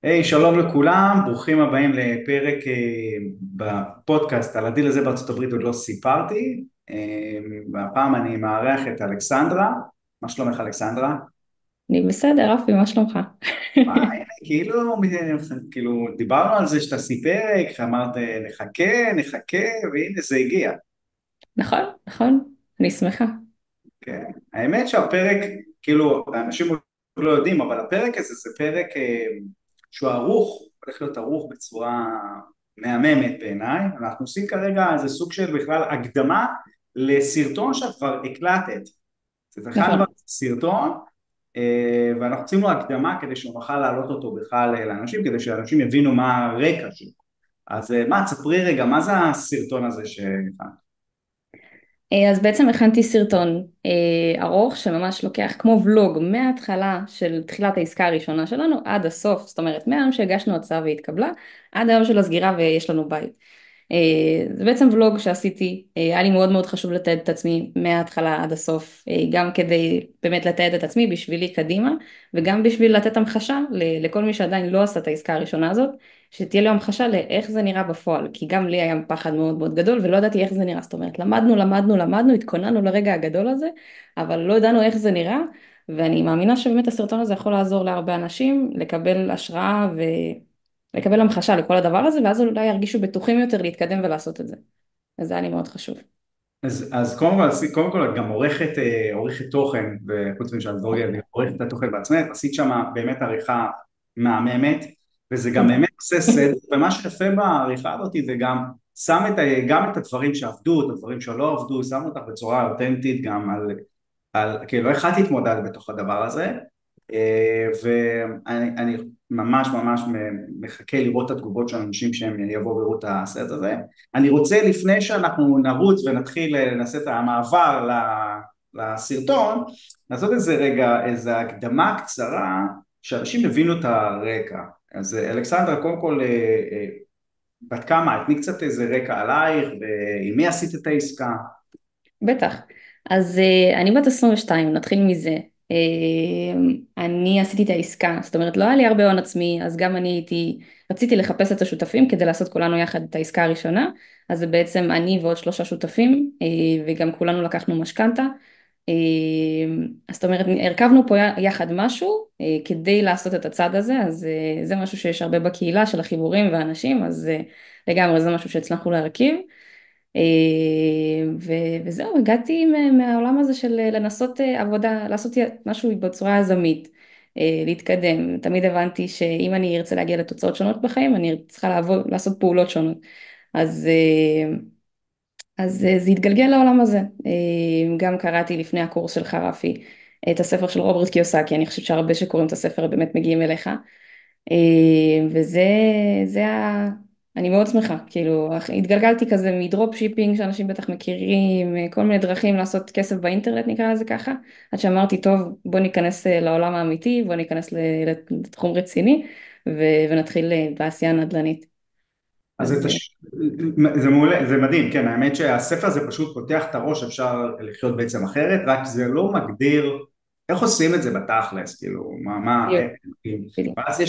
היי, שלום לכולם, ברוכים הבאים לפרק בפודקאסט על הדיל הזה בארצות הברית עוד לא סיפרתי. והפעם אני מארח את אלכסנדרה. מה שלומך אלכסנדרה? אני בסדר, רפי, מה שלומך? הנה, כאילו דיברנו על זה שתעשי פרק, אמרת נחכה נחכה והנה זה הגיע. נכון, נכון, אני שמחה. כן. האמת שהפרק, כאילו אנשים לא יודעים, אבל הפרק הזה זה פרק שהוא ערוך, הולך להיות ערוך בצורה מהממת בעיניי. אנחנו עושים כרגע איזה סוג של בכלל הקדמה לסרטון שאת כבר הקלטת. זה בכלל כבר נכון. סרטון, ואנחנו עושים לו הקדמה כדי שנוכל להעלות אותו בכלל לאנשים, כדי שאנשים יבינו מה הרקע שלו. אז מה, תספרי רגע, מה זה הסרטון הזה שהכנת? אז בעצם הכנתי סרטון ארוך שממש לוקח כמו ולוג מההתחלה של תחילת העסקה הראשונה שלנו עד הסוף, זאת אומרת מהיום שהגשנו הצעה והתקבלה עד היום של הסגירה ויש לנו בית. זה בעצם ולוג שעשיתי, היה לי מאוד מאוד חשוב לתעד את עצמי מההתחלה עד הסוף, גם כדי באמת לתעד את עצמי בשבילי קדימה, וגם בשביל לתת המחשה לכל מי שעדיין לא עשה את העסקה הראשונה הזאת, שתהיה לו המחשה לאיך זה נראה בפועל, כי גם לי היה פחד מאוד מאוד גדול ולא ידעתי איך זה נראה, זאת אומרת למדנו, התכוננו לרגע הגדול הזה, אבל לא ידענו איך זה נראה, ואני מאמינה שבאמת הסרטון הזה יכול לעזור להרבה אנשים לקבל השראה לקבל המחשה לכל הדבר הזה, ואז אולי ירגישו בטוחים יותר להתקדם ולעשות את זה. אז זה היה לי מאוד חשוב. אז קודם כל את גם עורכת תוכן, וחוץ משל דבורגיה, אני עורכת את התוכן בעצמך, עשית שם באמת עריכה מהממת, וזה גם תודה. באמת עושה סדר, ומה שיפה בעריכה הזאת זה גם שם גם את הדברים שעבדו, את הדברים שלא עבדו, שם אותך בצורה אותנטית גם כאילו איך את התמודדת בתוך הדבר הזה, ואני ממש ממש מחכה לראות את התגובות של אנשים שהם יבואו ויראו את הסרט הזה. אני רוצה לפני שאנחנו נרוץ ונתחיל נעשה את המעבר לסרטון, לעשות איזה רגע, איזה הקדמה קצרה שאנשים יבינו את הרקע. אז אלכסנדרה, קודם כל בת כמה, תני קצת איזה רקע עלייך ועם מי עשית את העסקה. בטח. אז אני בת 22, נתחיל מזה. אני עשיתי את העסקה, זאת אומרת לא היה לי הרבה הון עצמי, אז גם רציתי לחפש את השותפים כדי לעשות כולנו יחד את העסקה הראשונה, אז זה בעצם אני ועוד 3 שותפים, וגם כולנו לקחנו משכנתה, אז זאת אומרת הרכבנו פה יחד משהו כדי לעשות את הצעד הזה, אז זה משהו שיש הרבה בקהילה של החיבורים והאנשים, אז לגמרי זה משהו שהצלחנו להרכיב. וזהו, הגעתי מהעולם הזה של לנסות עבודה, לעשות משהו בצורה יזמית, להתקדם. תמיד הבנתי שאם אני ארצה להגיע לתוצאות שונות בחיים, אני צריכה לעשות פעולות שונות. אז, זה התגלגל לעולם הזה. גם קראתי לפני הקורס שלך, רפי, את הספר של רוברט קיוסקי, אני חושבת שהרבה שקוראים את הספר באמת מגיעים אליך. וזה, זה ה... אני מאוד שמחה, כאילו, התגלגלתי כזה מדרופ שיפינג שאנשים בטח מכירים, כל מיני דרכים לעשות כסף באינטרנט נקרא לזה ככה, עד שאמרתי, טוב, בוא ניכנס לעולם האמיתי, בוא ניכנס לתחום רציני, ונתחיל בעשייה נדל"נית. אז אז זה מעולה, זה מדהים, כן, האמת שהספר הזה פשוט פותח את הראש, אפשר לחיות בעצם אחרת, רק זה לא מגדיר איך עושים את זה בתכלס, כאילו, בדיוק, כאילו, בדיוק, ואז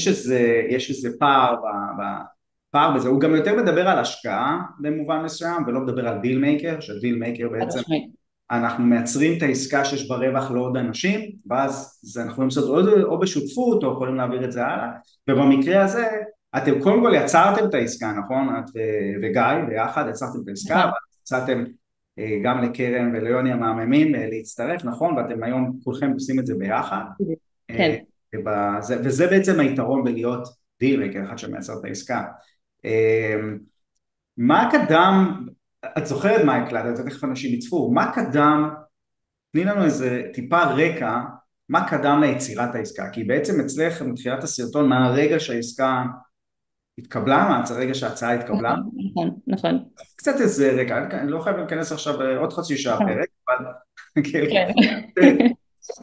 יש איזה פער, פער בזה, הוא גם יותר מדבר על השקעה במובן מסוים, ולא מדבר על דיל מייקר, שדיל מייקר חד בעצם משמעית. אנחנו מייצרים את העסקה שיש בה רווח לעוד אנשים, ואז אנחנו יכולים לעשות או בשותפות, או יכולים להעביר את זה הלאה, ובמקרה הזה, אתם קודם כל יצרתם את העסקה, נכון? את וגיא ביחד יצרתם את העסקה, נכון, ואז יצרתם גם לקרן וליוני המהממים להצטרף, נכון? ואתם היום כולכם עושים את זה ביחד, בדיוק. אה, כן. וזה בעצם היתרון בלהיות דילמקר, אחד שמייצר את העסקה. אה, מה קדם, את זוכרת מה הקלטת, תכף אנשים יצפו, מה קדם, תני לנו איזה טיפה רקע, מה קדם ליצירת העסקה, כי בעצם אצלך מתחילת הסרטון, מהרגע שהעסקה התקבלה, מהרגע שההצעה התקבלה, נכון, נכון, נכון. קצת איזה רקע, אני לא חייב להיכנס עכשיו עוד חצי שעה נכון. פרק, אבל כאילו, כן.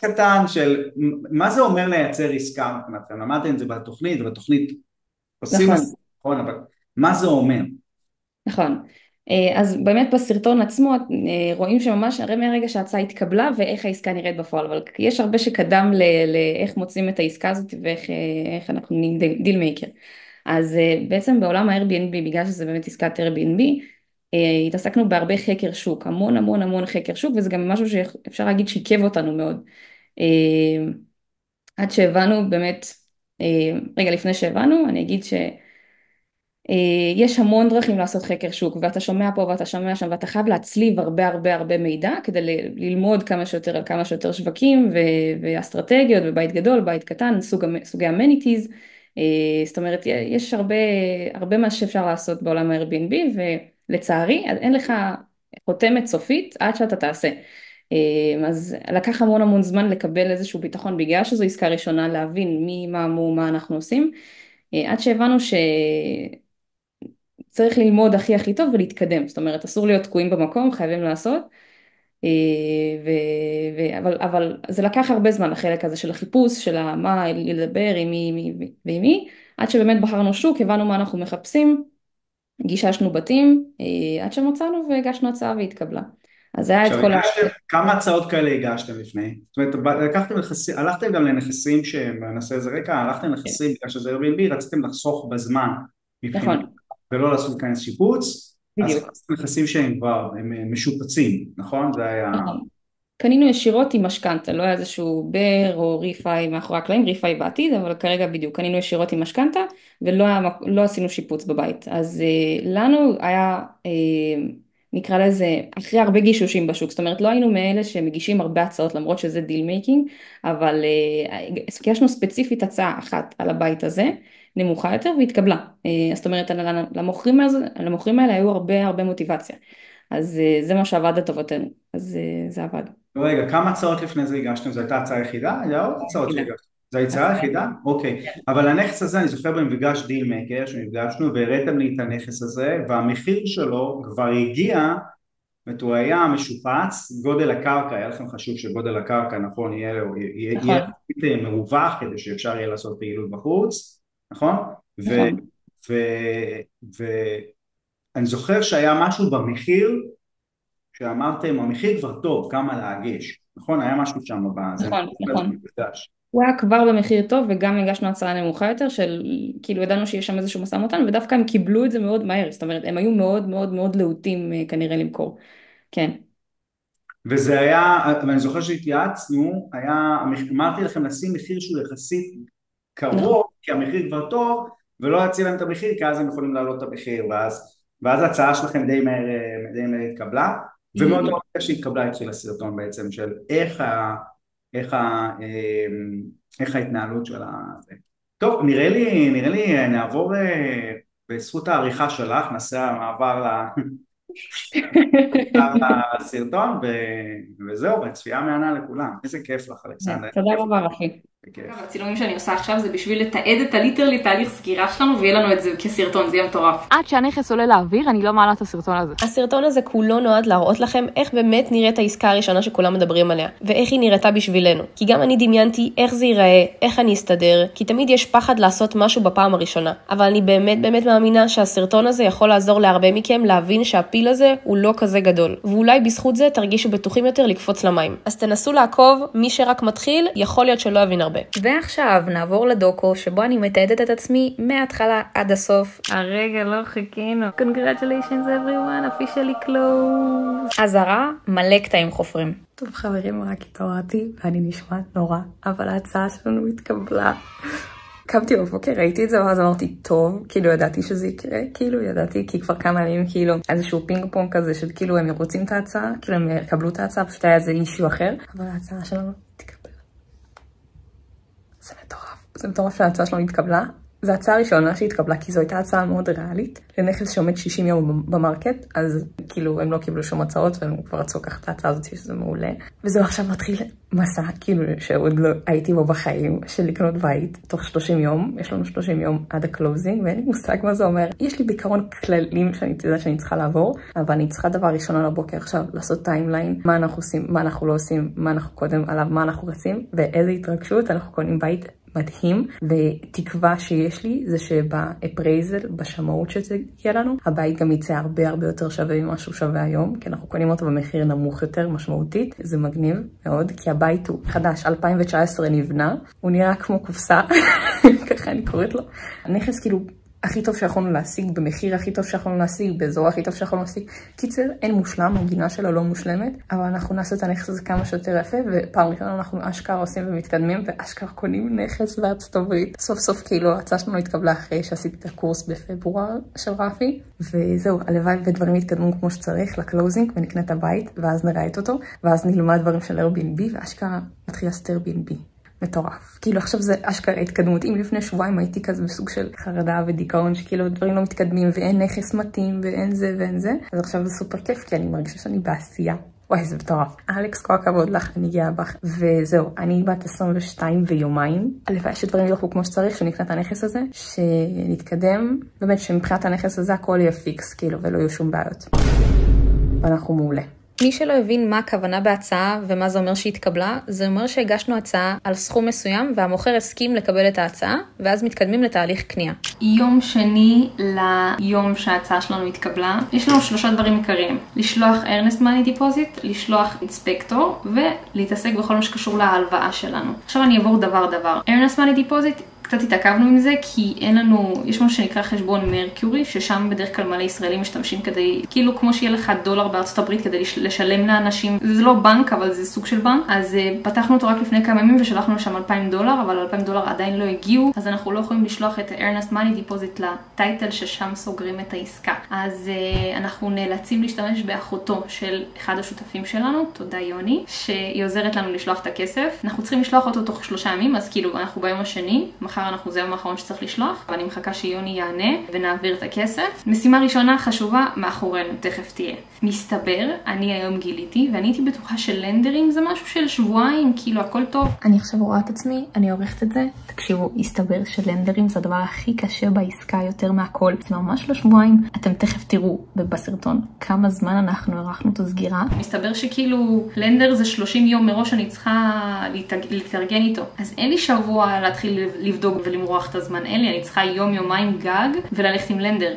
קטן של מה זה אומר לייצר עסקה מבחינתכם, למדתם את זה בתוכנית, ובתוכנית עושים את זה, נכון, נכון, אבל מה זה אומר? נכון. אז באמת בסרטון עצמו רואים שממש הרי מהרגע שההצעה התקבלה ואיך העסקה נראית בפועל, אבל יש הרבה שקדם לאיך מוצאים את העסקה הזאת ואיך אנחנו נהיים דיל מייקר. אז בעצם בעולם ה-Airbnb, בגלל שזה באמת עסקת Airbnb, התעסקנו בהרבה חקר שוק, המון המון המון חקר שוק, וזה גם משהו שאפשר להגיד שיקב אותנו מאוד. עד שהבנו באמת, רגע לפני שהבנו, אני אגיד יש המון דרכים לעשות חקר שוק, ואתה שומע פה ואתה שומע שם, ואתה חייב להצליב הרבה הרבה הרבה מידע, כדי ללמוד כמה שיותר על כמה שיותר שווקים, ואסטרטגיות, ובית גדול, בית קטן, סוגי המניטיז, זאת אומרת, יש הרבה מה שאפשר לעשות בעולם ה-Airbnb, ולצערי, אין לך חותמת סופית עד שאתה תעשה. אז לקח המון המון זמן לקבל איזשהו ביטחון, בגלל שזו עסקה ראשונה, להבין מי, מה, מו, מה אנחנו עושים, עד שהבנו צריך ללמוד הכי הכי טוב ולהתקדם, זאת אומרת אסור להיות תקועים במקום, חייבים לעשות, אבל זה לקח הרבה זמן החלק הזה של החיפוש, של מה לדבר עם מי ועם מי, עד שבאמת בחרנו שוק, הבנו מה אנחנו מחפשים, גיששנו בתים, עד שמצאנו והגשנו הצעה והתקבלה. אז זה היה את עכשיו, כל כמה הצעות כאלה הגשתם לפני? זאת אומרת, הלכתם גם לנכסים נעשה איזה רקע, הלכתם לנכסים בגלל שזה Airbnb, רציתם לחסוך בזמן מבחינת, נכון, ולא לעשות כנס שיפוץ, אז בדיוק. נכסים שהם כבר, הם משופצים, נכון? זה היה... נכון. קנינו ישירות עם משכנתה, לא היה איזשהו בר או ריפאי מאחורי הקלעים, ריפאי בעתיד, אבל כרגע בדיוק קנינו ישירות עם משכנתה לא עשינו שיפוץ בבית. אז לנו היה, נקרא לזה, אחרי הרבה גישושים בשוק, זאת אומרת לא היינו מאלה שמגישים הרבה הצעות למרות שזה דיל מייקינג, אבל הגשנו ספציפית הצעה אחת על הבית הזה, נמוכה יותר והתקבלה. זאת אומרת למוכרים האלה היו הרבה מוטיבציה. אז זה מה שעבד לטובתנו, אז זה עבד. רגע, כמה הצעות לפני זה הגשתם? זו הייתה הצעה יחידה? היה עוד הצעות שהגשתם. זו הצעה יחידה? אוקיי. אבל הנכס הזה, אני זוכר במפגש דיל מייקר, שנפגשנו והראיתם לי את הנכס הזה, והמחיר שלו כבר הגיע, הוא היה משופץ, גודל הקרקע, היה לכם חשוב שגודל הקרקע, נכון, יהיה מרווח, כדי שאפשר יהיה לעשות פעילות בחוץ, נכון? נכון. ואני זוכר שהיה משהו במחיר, שאמרתם, המחיר כבר טוב, כמה להגיש, נכון? היה משהו שם בזה, נכון. הוא היה כבר במחיר טוב וגם הגשנו הצעה נמוכה יותר של כאילו ידענו שיש שם איזשהו משא ומתן ודווקא הם קיבלו את זה מאוד מהר, זאת אומרת הם היו מאוד מאוד מאוד להוטים כנראה למכור, כן. וזה היה, ואני זוכר שהתייעצנו, אמרתי לכם לשים מחיר שהוא יחסית קרוב, כי המחיר כבר טוב, ולא להציע להם את המחיר, כי אז הם יכולים להעלות את המחיר, ואז ההצעה שלכם די מהר התקבלה, ומאוד לא רוצה שהתקבלה התחיל הסרטון בעצם, של איך ההתנהלות של זה. טוב, נראה לי נעבור בזכות העריכה שלך, נעשה המעבר לסרטון, וזהו, בצפייה מהנה לכולם. איזה כיף לך, אלכסנדר. תודה רבה, אחי. הצילומים שאני עושה עכשיו זה בשביל לתעד את הליטרלי תהליך סגירה שלנו ויהיה לנו את זה כסרטון, זה יהיה מטורף. עד שהנכס עולה לאוויר אני לא מעלה את הסרטון הזה. הסרטון הזה כולו נועד להראות לכם איך באמת נראית העסקה הראשונה שכולם מדברים עליה, ואיך היא נראתה בשבילנו. כי גם אני דמיינתי איך זה ייראה, איך אני אסתדר, כי תמיד יש פחד לעשות משהו בפעם הראשונה. אבל אני באמת מאמינה שהסרטון הזה יכול לעזור להרבה מכם להבין שהפיל הזה הוא לא כזה גדול, ואולי בזכות זה תרגישו בטוחים יותר לקפוץ למים. אז תנסו לעקוב, מי שרק מתחיל יכול להיות שלא יבין הרבה. ועכשיו נעבור לדוקו שבו אני מתעדת את עצמי מההתחלה עד הסוף. הרגע לא חיכינו. Congratulations everyone, officially closed. הזרה מלא קטעים חופרים. טוב חברים, רק התעוררתי ואני נשמעת נורא, אבל ההצעה שלנו התקבלה. קמתי בבוקר, ראיתי את זה ואז אמרתי טוב, כאילו ידעתי שזה יקרה, כאילו ידעתי, כי כבר כמה ימים כאילו איזשהו פינג פונג כזה של כאילו הם רוצים את ההצעה, כאילו הם יקבלו את ההצעה, פשוט היה איזה אישיו אחר, אבל ההצעה שלנו תקבל. זה מטורף שההצעה שלנו התקבלה. זו הצעה הראשונה שהתקבלה, כי זו הייתה הצעה מאוד ריאלית, לנכס שעומד 60 יום במרקט, אז כאילו הם לא קיבלו שום הצעות, והם כבר רצו לקחת את ההצעה הזאת שזה מעולה. וזהו עכשיו מתחיל מסע, כאילו שעוד לא הייתי בו בחיים, של לקנות בית תוך 30 יום, יש לנו 30 יום עד הקלוזינג, ואין לי מושג מה זה אומר. יש לי בעיקרון כללים שאני יודעת שאני צריכה לעבור, אבל אני צריכה דבר ראשון על הבוקר עכשיו, לעשות טיימליין, מה אנחנו עושים, מה אנחנו לא עושים, מה אנחנו קודם עליו, מה אנחנו רצים, ואיזה התרגשות, אנחנו קונים בית מדהים, ותקווה שיש לי זה שבאפרייזל, בשמאות שתגיע לנו, הבית גם יצא הרבה הרבה יותר שווה ממה שהוא שווה היום, כי אנחנו קונים אותו במחיר נמוך יותר משמעותית. זה מגניב מאוד, כי הבית הוא חדש, 2019 נבנה, הוא נראה כמו קופסה, ככה אני קוראת לו. הנכס כאילו הכי טוב שיכולנו להשיג, במחיר הכי טוב שיכולנו להשיג, באזור הכי טוב שיכולנו להשיג. קיצר, אין מושלם, הגינה שלו לא מושלמת, אבל אנחנו נעשה את הנכס הזה כמה שיותר יפה, ופעם ראשונה אנחנו אשכרה עושים ומתקדמים, ואשכרה קונים נכס בארצות הברית. סוף סוף כאילו ההצעה שלנו התקבלה אחרי שעשיתי את הקורס בפברואר של רפי, וזהו, הלוואי ודברים יתקדמו כמו שצריך לקלוזינג, ונקנה את הבית, ואז נראה את אותו, ואז נלמד דברים של Airbnb, ואשכרה נתחיל לעשות Airbnb. מטורף. כאילו עכשיו זה אשכרה התקדמות. אם לפני שבועיים הייתי כזה בסוג של חרדה ודיכאון, שכאילו דברים לא מתקדמים ואין נכס מתאים ואין זה ואין זה, אז עכשיו זה סופר כיף, כי אני מרגישה שאני בעשייה. וואי, זה מטורף. אלכס, כל הכבוד לך, אני גאה בך. וזהו, אני בת 22 ויומיים. הלוואי שדברים ילכו כמו שצריך, שנקנה את הנכס הזה, שנתקדם. באמת שמבחינת הנכס הזה הכל יהיה פיקס, כאילו, ולא יהיו שום בעיות. ואנחנו מעולה. מי שלא הבין מה הכוונה בהצעה ומה זה אומר שהתקבלה, זה אומר שהגשנו הצעה על סכום מסוים והמוכר הסכים לקבל את ההצעה, ואז מתקדמים לתהליך קנייה. יום שני ליום שההצעה שלנו התקבלה, יש לנו 3 דברים עיקריים. לשלוח earnest money deposit, לשלוח אינספקטור, ולהתעסק בכל מה שקשור להלוואה שלנו. עכשיו אני אעבור דבר. earnest money deposit, קצת התעכבנו עם זה, כי אין לנו, יש משהו שנקרא חשבון מרקיורי, ששם בדרך כלל מלא ישראלים משתמשים כדי, כאילו כמו שיהיה לך $1 בארצות הברית כדי לשלם לאנשים, זה לא בנק, אבל זה סוג של בנק, אז פתחנו אותו רק לפני כמה ימים ושלחנו לשם $2,000, אבל $2,000 עדיין לא הגיעו, אז אנחנו לא יכולים לשלוח את ה-earnest money deposit לטייטל ששם סוגרים את העסקה. אז אנחנו נאלצים להשתמש באחותו של אחד השותפים שלנו, תודה יוני, שהיא עוזרת לנו לשלוח את הכסף. אנחנו צריכים לשלוח אותו תוך 3 ימים, אז כאילו אנחנו ביום השני, אנחנו זה היום האחרון שצריך לשלוח, ואני מחכה שיוני יענה ונעביר את הכסף. משימה ראשונה חשובה מאחורינו, תכף תהיה. מסתבר, אני היום גיליתי, ואני הייתי בטוחה של לנדרים זה משהו של שבועיים, כאילו הכל טוב. אני עכשיו רואה את עצמי, אני עורכת את זה. תקשיבו, הסתבר שלנדרים זה הדבר הכי קשה בעסקה יותר מהכל. זה ממש לא שבועיים. אתם תכף תראו בסרטון כמה זמן אנחנו ערכנו את הסגירה. מסתבר שכאילו לנדר זה 30 יום מראש אני צריכה להתארגן איתו. אז אין לי שבוע להתחיל לבדוק ולמרוח את הזמן, אין לי, אני צריכה יום-יומיים גג וללכת עם לנדר.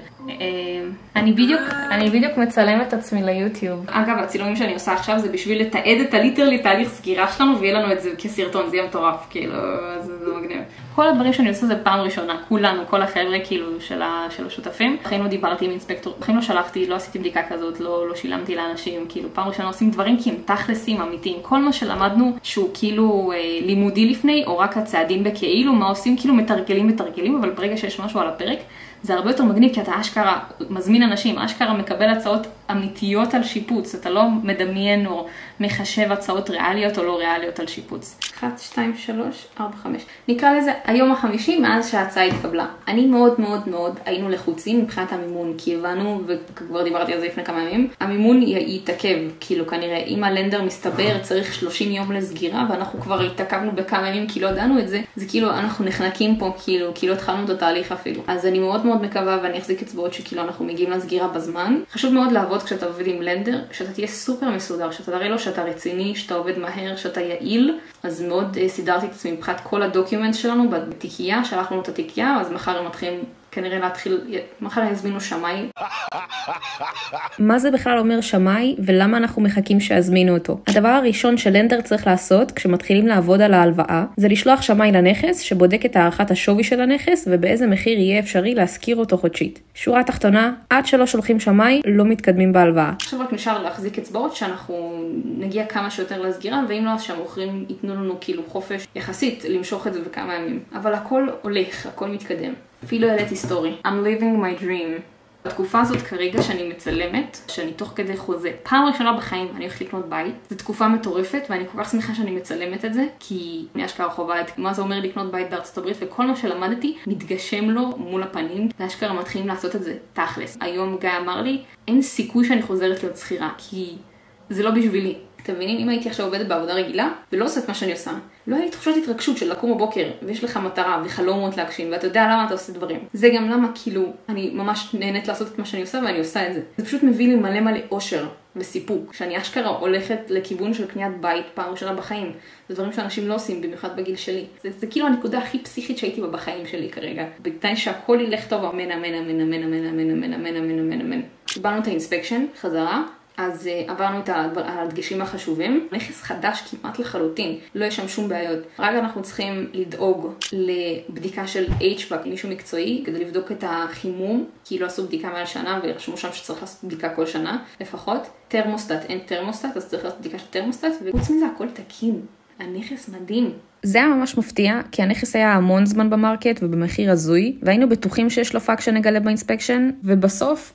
אני בדיוק מצלמת את עצמי ליוטיוב. אגב, הצילומים שאני עושה עכשיו זה בשביל לתעד את הליטרלי תהליך סגירה שלנו, ויהיה לנו את זה כסרטון, זה יהיה מטורף, כאילו, זה מגניב. כל הדברים שאני עושה זה פעם ראשונה, כולנו, כל החבר'ה כאילו של השותפים. בחיים לא דיברתי עם אינספקטור, בחיים לא שלחתי, לא עשיתי בדיקה כזאת, לא שילמתי לאנשים, כאילו פעם ראשונה עושים דברים כי הם תכלסים אמיתיים. כל מה שלמדנו שהוא כאילו לימודי לפני, או רק הצעדים בכאילו, מה עושים, כאילו מתרגלים, אבל ברגע שיש משהו על הפרק, זה הרבה יותר מגניב, כי אתה אשכרה מזמין אנשים, אשכרה מקבל הצעות אמיתיות על שיפוץ, אתה לא מדמיין או מחשב הצעות ריאליות או לא ריאליות על שיפוץ. 1, 2, 3, 4, 5. נקרא לזה היום ה-50 מאז שההצעה התקבלה. אני מאוד היינו לחוצים מבחינת המימון, כי הבנו, וכבר דיברתי על זה לפני כמה ימים, המימון יתעכב, כאילו כנראה אם הלנדר מסתבר צריך 30 יום לסגירה, ואנחנו כבר התעכבנו בכמה ימים כי לא ידענו את זה, זה כאילו אנחנו נחנקים פה, כאילו התחלנו את התהליך אפילו. אז אני מאוד מקווה ואני אחזיק אצבעות שכאילו אנחנו מגיעים לסגירה בזמן. חשוב מאוד לעבוד כשאתה עובד עם לנדר, שאתה תהיה סופר מסודר, שאתה תראה לו שאתה רציני, שאתה עובד מהר, שאתה יעיל. אז מאוד סידרתי את עצמי מבחינת כל הדוקיומנט שלנו בתיקייה, שלחנו את התיקייה, אז מחר הם מתחילים כנראה מחר יזמינו שמאי. מה זה בכלל אומר שמאי ולמה אנחנו מחכים שיזמינו אותו? הדבר הראשון שלנדר צריך לעשות כשמתחילים לעבוד על ההלוואה, זה לשלוח שמאי לנכס שבודק את הערכת השווי של הנכס ובאיזה מחיר יהיה אפשרי להשכיר אותו חודשית. שורה תחתונה, עד שלא שולחים שמאי לא מתקדמים בהלוואה. עכשיו רק נשאר להחזיק אצבעות שאנחנו נגיע כמה שיותר לסגירה, ואם לא אז שהמוכרים ייתנו לנו כאילו חופש יחסית למשוך את זה בכמה ימים. אבל הכל הולך, הכל מתקדם. אפילו העליתי סטורי. I'm living my dream. בתקופה הזאת כרגע שאני מצלמת, שאני תוך כדי חוזה, פעם ראשונה בחיים אני הולכת לקנות בית. זו תקופה מטורפת ואני כל כך שמחה שאני מצלמת את זה, כי אני אשכרה חובה את מה זה אומר לקנות בית בארצות הברית, וכל מה שלמדתי מתגשם לו מול הפנים, ואשכרה מתחילים לעשות את זה תכלס. היום גיא אמר לי, אין סיכוי שאני חוזרת להיות שכירה, כי זה לא בשבילי. אתם מבינים? אם הייתי עכשיו עובדת בעבודה רגילה, ולא עושה את מה שאני עושה, לא הייתי תחושת התרגשות של לקום בבוקר, ויש לך מטרה וחלומות להגשים, ואתה יודע למה אתה עושה דברים. זה גם למה כאילו, אני ממש נהנית לעשות את מה שאני עושה, ואני עושה את זה. זה פשוט מביא לי מלא מלא אושר וסיפוק, שאני אשכרה הולכת לכיוון של קניית בית פעם ראשונה בחיים. זה דברים שאנשים לא עושים, במיוחד בגיל שלי. זה כאילו הנקודה הכי פסיכית שהייתי בה בחיים שלי כרגע. בתנאי שהכל ילך טוב, אמן, אמן, אמן, אמן, אמן, אמן, אמן, אמן, אמן, אמן, אמן. קיבלנו את האינספקשן, חזרה. אז עברנו את הדגשים החשובים. נכס חדש כמעט לחלוטין, לא יש שם שום בעיות. רק אנחנו צריכים לדאוג לבדיקה של HVAC, מישהו מקצועי, כדי לבדוק את החימום, כי לא עשו בדיקה מעל שנה, ורשמו שם שצריך לעשות בדיקה כל שנה, לפחות. תרמוסטט, אין תרמוסטט, אז צריך לעשות בדיקה של תרמוסטט, וחוץ מזה הכל תקין. הנכס מדהים. זה היה ממש מפתיע, כי הנכס היה המון זמן במרקט ובמחיר הזוי, והיינו בטוחים שיש לו פאק שנגלה באינספקשן, ובסוף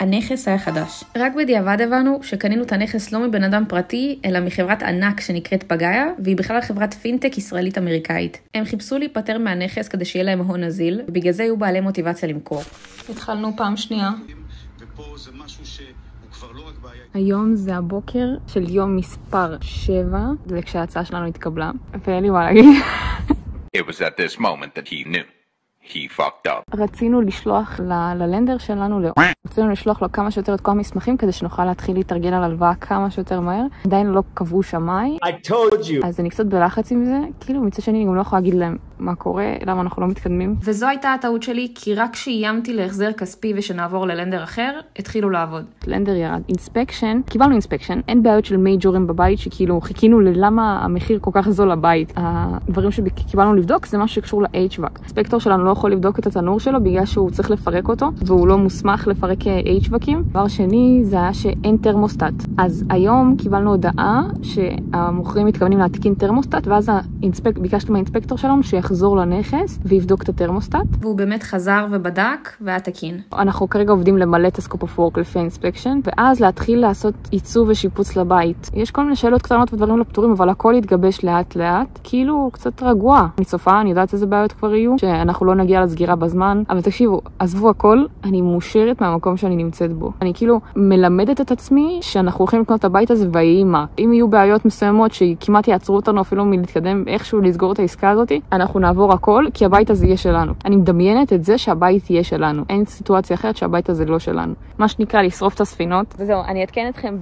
הנכס היה חדש. רק בדיעבד הבנו שקנינו את הנכס לא מבן אדם פרטי, אלא מחברת ענק שנקראת פגאיה, והיא בכלל חברת פינטק ישראלית אמריקאית. הם חיפשו להיפטר מהנכס כדי שיהיה להם הון נזיל, ובגלל זה היו בעלי מוטיבציה למכור. התחלנו פעם שנייה. ופה זה משהו שהוא כבר לא רק בעיה. היום זה הבוקר של יום מספר 7, וכשההצעה שלנו התקבלה, ואין לי מה להגיד. It was at this moment that he knew. He fucked up. רצינו לשלוח ללנדר שלנו, רצינו לשלוח לו כמה שיותר את כל המסמכים, כדי שנוכל להתחיל להתארגן על הלוואה כמה שיותר מהר. עדיין לא קבעו שמאי. I told you. אז אני קצת בלחץ עם זה, כאילו מצד שני אני גם לא יכולה להגיד להם מה קורה, למה אנחנו לא מתקדמים. וזו הייתה הטעות שלי, כי רק כשאיימתי להחזר כספי ושנעבור ללנדר אחר, התחילו לעבוד. לנדר ירד. אינספקשן, קיבלנו אינספקשן, אין בעיות של מייג'ורים בבית, שכאילו חיכינו ללמה המחיר כל כך זול לבית. הדברים שקיבלנו לבדוק זה משהו שקשור ל-HVAC. הספקטור שלנו לא יכול לבדוק את התנור שלו בגלל שהוא צריך לפרק אותו, והוא לא מוסמך לפרק HVACים. דבר שני זה היה שאין תרמוסטט. אז היום קיבלנו הודעה שהמוכרים מתכוונים להתקין תרמוסטט, ואז ביקשנו מהאינספקטור שלנו שיחזור לנכס ויבדוק את התרמוסטט. והוא באמת חזר ובדק והיה תקין. אנחנו כרגע עובדים למלא את הסקופ אוף וורק לפי האינספקשן, ואז להתחיל לעשות עיצוב ושיפוץ לבית. יש כל מיני שאלות קטנות ודברים לא פתורים, אבל הכל יתגבש לאט לאט, כאילו קצת רגוע. אני צופה, אני יודעת איזה בעיות כבר יהיו, שאנחנו לא נגיע לסגירה בזמן, אבל תקשיבו, עזבו הכל, אני מאושרת מהמקום שאני נמצאת בו. אני כאילו מלמדת את עצמי שאנחנו הולכים לקנות את הבית הזה ויהי מה. אם יהיו בעיות מסוימות שכמעט יעצרו אותנו אפילו מלהתקדם איכשהו לסגור את העסקה הזאת, אנחנו נעבור הכל, כי הבית הזה יהיה שלנו. אני מדמיינת את זה שהבית יהיה שלנו. אין סיטואציה אחרת שהבית הזה לא שלנו. מה שנקרא לשרוף את הספינות. וזהו, אני אתקן אתכם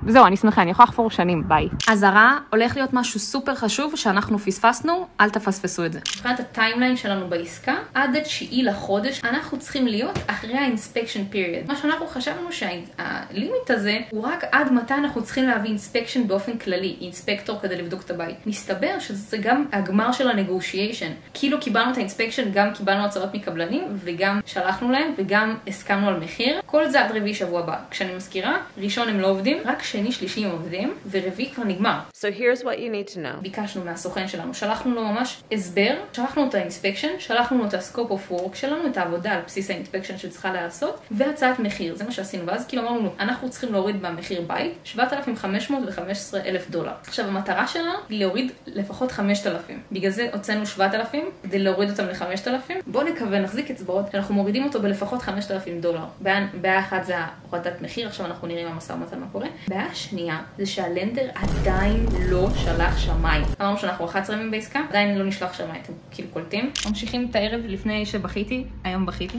וזהו, אני שמחה, אני יכולה לחפור שנים, ביי. הזרה הולך להיות משהו סופר חשוב שאנחנו פספסנו, אל תפספסו את זה. מבחינת הטיימליין שלנו בעסקה, עד 9 לחודש, אנחנו צריכים להיות אחרי האינספקשן פיריוד. מה שאנחנו חשבנו שהלימיט הזה הוא רק עד מתי אנחנו צריכים להביא אינספקשן באופן כללי, אינספקטור כדי לבדוק את הבית. מסתבר שזה גם הגמר של הנגושיישן. כאילו קיבלנו את האינספקשן, גם קיבלנו הצעות מקבלנים, וגם שלחנו להם, וגם הסכמנו על מחיר. כל זה עד רביעי שבוע הבא. כשאני מזכירה, ראשון הם לא עובדים, רק שני, שלישי הם עובדים, ורביעי כבר נגמר. So here's what you need to know. ביקשנו מהסוכן שלנו, שלחנו לו ממש הסבר, שלחנו את האינספקשן, שלחנו לו את הסקופ אוף וורק שלנו, את העבודה על בסיס האינספקשן שצריכה לעשות, והצעת מחיר, זה מה שעשינו. ואז כאילו אמרנו לו, אנחנו צריכים להוריד במחיר בית $7,515,000. עכשיו המטרה שלנו היא להוריד לפחות 5,000. בגלל זה הוצאנו 7,000, כדי להוריד אותם ל5,000. בואו נקווה, נחזיק אצבעות, שאנחנו מורידים אותו בלפחות $5,000. בעיה אחת זה הורדת מחיר, עכשיו אנחנו נראים המשא ומתן מה קורה. בעיה שנייה זה שהלנדר עדיין לא שלח שמאי. אמרנו שאנחנו 11 ימים בעסקה, עדיין לא נשלח שמאי, אתם כאילו קולטים. ממשיכים את הערב לפני שבכיתי, היום בכיתי.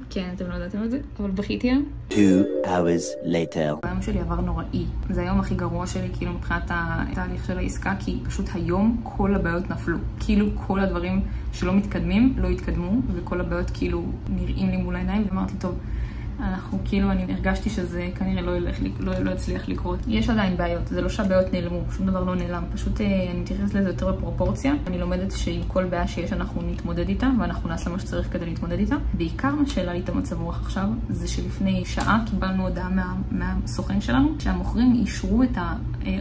כן, אתם לא יודעתם את זה, אבל בכיתי היום. 2 hours later. היום שלי עבר נוראי. זה היום הכי גרוע שלי, כאילו מבחינת התהליך של העסקה, כי פשוט היום כל הבעיות נפלו. כאילו כל הדברים שלא מתקדמים, לא התקדמו, וכל הבעיות כאילו נראים לי מול העיניים, ואמרתי, טוב, אנחנו כאילו, אני הרגשתי שזה כנראה לא יצליח לקרות. יש עדיין בעיות, זה לא שהבעיות נעלמו, שום דבר לא נעלם. פשוט אני מתייחס לזה יותר בפרופורציה. אני לומדת שעם כל בעיה שיש אנחנו נתמודד איתה, ואנחנו נעשה מה שצריך כדי להתמודד איתה. בעיקר מה שאלה לי את המצב רוח עכשיו, זה שלפני שעה קיבלנו הודעה מהסוכן שלנו, שהמוכרים אישרו את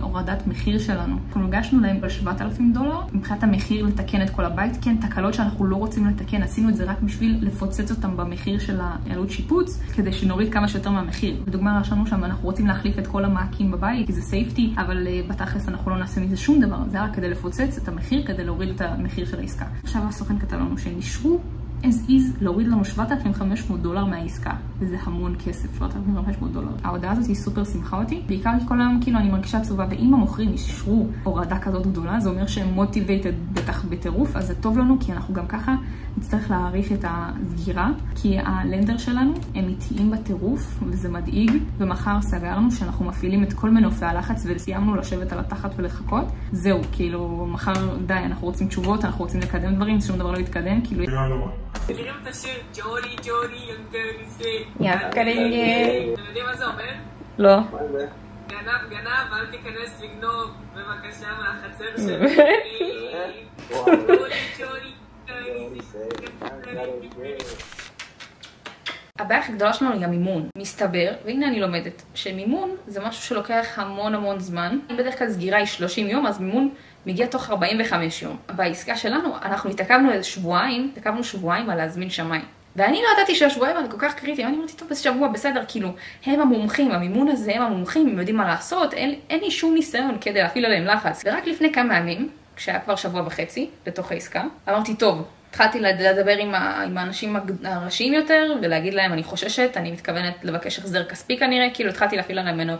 הורדת מחיר שלנו. אנחנו הגשנו להם $7,000, מבחינת המחיר לתקן את כל הבית. כן, תקלות שאנחנו לא רוצים לתקן, עשינו את זה רק בשביל לפוצץ אותם במחיר של העלות שיפוץ, כדי שנוריד כמה שיותר מהמחיר. בדוגמה רשמנו שם, אנחנו רוצים להחליף את כל המעקים בבית, כי זה סייפטי, אבל בתכלס אנחנו לא נעשה מזה שום דבר. זה רק כדי לפוצץ את המחיר, כדי להוריד את המחיר של העסקה. עכשיו הסוכן כתב לנו שהם אישרו as is להוריד לנו $7,500 מהעסקה, וזה המון כסף, $7,500. ההודעה הזאת היא סופר שמחה אותי, בעיקר כי כל היום כאילו אני מרגישה עצובה, ואם המוכרים ישרו הורדה כזאת גדולה, זה אומר שהם motivated בטח בטירוף, אז זה טוב לנו, כי אנחנו גם ככה נצטרך להעריך את הסגירה, כי הלנדר שלנו הם איטיים בטירוף, וזה מדאיג, ומחר סגרנו שאנחנו מפעילים את כל מנופי הלחץ, וסיימנו לשבת על התחת ולחכות. זהו, כאילו, מחר די, אנחנו רוצים תשובות, אנחנו רוצים לקדם דברים, שום דבר לא יתקדם, כאילו... מכירים את השיר ג'ורי ג'ורי ינגריסי? יקרנגה. אתם יודעים מה זה אומר? לא. גנב, אל תיכנס לגנוב, בבקשה מהחצר שלי. ג'ורי ג'ורי הבעיה הכי גדולה שלנו היא המימון. מסתבר, והנה אני לומדת, שמימון זה משהו שלוקח המון זמן. אם בדרך כלל סגירה היא 30 יום, אז מימון מגיע תוך 45 יום. בעסקה שלנו, אנחנו התעכבנו שבועיים על להזמין שמיים. ואני לא ידעתי שהשבועיים האלה כל כך קריטיים, אני אמרתי, טוב, בשבוע בסדר, כאילו, הם המומחים, המימון הזה, הם המומחים, הם יודעים מה לעשות, אין לי שום ניסיון כדי להפעיל עליהם לחץ. ורק לפני כמה ימים, כשהיה כבר שבוע וחצי בתוך העסקה, אמרתי, טוב, התחלתי לדבר עם האנשים הראשיים יותר, ולהגיד להם, אני חוששת, אני מתכוונת לבקש החזר כספי כנראה, כאילו התחלתי להפעיל עליהם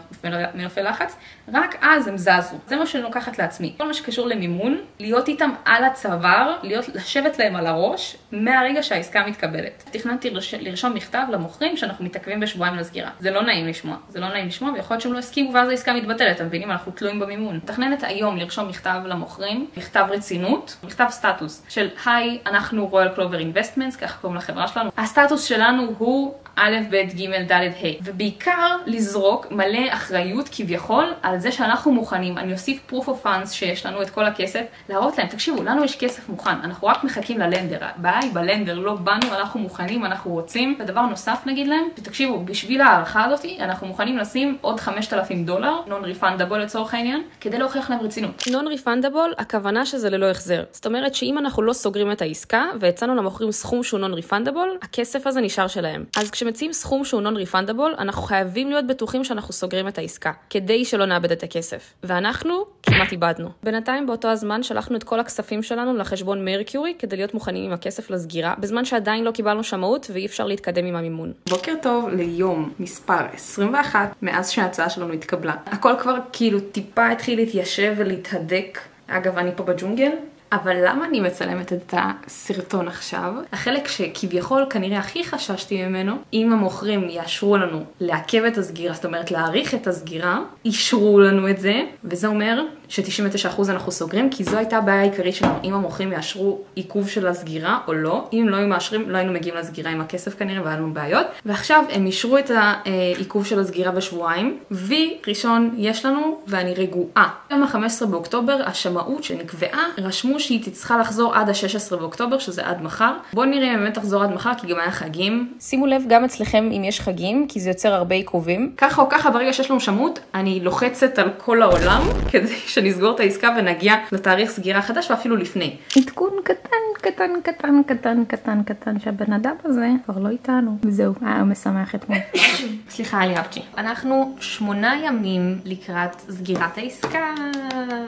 מנופי לחץ, רק אז הם זזו. זה מה שאני לוקחת לעצמי. כל מה שקשור למימון, להיות איתם על הצוואר, לשבת להם על הראש, מהרגע שהעסקה מתקבלת. תכננתי לרשום מכתב למוכרים שאנחנו מתעכבים בשבועיים לסגירה. זה לא נעים לשמוע, ויכול להיות שהם לא הסכימו, ואז העסקה מתבטלת. אתם מבינים, אנחנו תלויים במימון. תכננת היום לרשום מכתב למוכרים, מכתב רצינות, מכתב סטטוס של היי, אנחנו רויאל קלובר אינבסטמנטס, ככה קוראים לחברה שלנו. הסטטוס שלנו הוא א', ב', ג', ד', ה'. ובעיקר לזרוק מלא אחריות כביכול על זה שאנחנו מוכנים. אני אוסיף proof of funds שיש לנו את כל הכסף, להראות להם, תקשיבו, לנו יש כסף מוכן, אנחנו רק מחכים ללנדר. הבעיה היא בלנדר, לא באנו, אנחנו מוכנים, אנחנו רוצים. ודבר נוסף נגיד להם, תקשיבו, בשביל הערכה הזאת, אנחנו מוכנים לשים עוד $5,000, non-refundable לצורך העניין, כדי להוכיח להם רצינות. non-refundable, הכוונה שזה ללא החזר. זאת אומרת שאם אנחנו לא סוגרים את העסקה, והצענו למוכרים סכום שהוא non-refundable, הכסף הזה נשאר שלהם. אז כשמציעים סכום שהוא non-refundable, אנחנו חייבים להיות בטוחים שאנחנו סוגרים את העסקה, כדי שלא נאבד את הכסף. ואנחנו כמעט איבדנו. בינתיים באותו הזמן שלחנו את כל הכספים שלנו לחשבון מרקיורי, כדי להיות מוכנים עם הכסף לסגירה, בזמן שעדיין לא קיבלנו שמאות ואי אפשר להתקדם עם המימון. בוקר טוב ליום מספר 21, מאז שההצעה שלנו התקבלה. הכל כבר כאילו טיפה התחיל להתיישב ולהתהדק. אגב, אני פה בג'ונגל. אבל למה אני מצלמת את הסרטון עכשיו? החלק שכביכול כנראה הכי חששתי ממנו, אם המוכרים יאשרו לנו לעכב את הסגירה, זאת אומרת להאריך את הסגירה, אישרו לנו את זה, וזה אומר ש99% אנחנו סוגרים, כי זו הייתה הבעיה העיקרית שלנו, אם המוכרים יאשרו עיכוב של הסגירה או לא. אם לא היו מאשרים, לא היינו מגיעים לסגירה עם הכסף כנראה, והיה לנו בעיות. ועכשיו הם אישרו את העיכוב של הסגירה בשבועיים, וראשון יש לנו, ואני רגועה. יום ה-15 באוקטובר, השמאות שנקבעה, רשמו שהיא תצטרך לחזור עד ה-16 באוקטובר, שזה עד מחר. בואו נראה אם באמת תחזור עד מחר, כי גם היה חגים. שימו לב גם אצלכם אם יש חגים, כי זה יוצר הרבה עיכובים. ככה או ככה, ברגע שיש לנו שמות, אני לוחצת על כל העולם, כדי שנסגור את העסקה ונגיע לתאריך סגירה חדש, ואפילו לפני. עדכון קטן, שהבן אדם הזה כבר לא איתנו. וזהו, היה משמח אתמול. סליחה, אני אהבתי. אנחנו 8 ימים לקראת סגירת העסקה.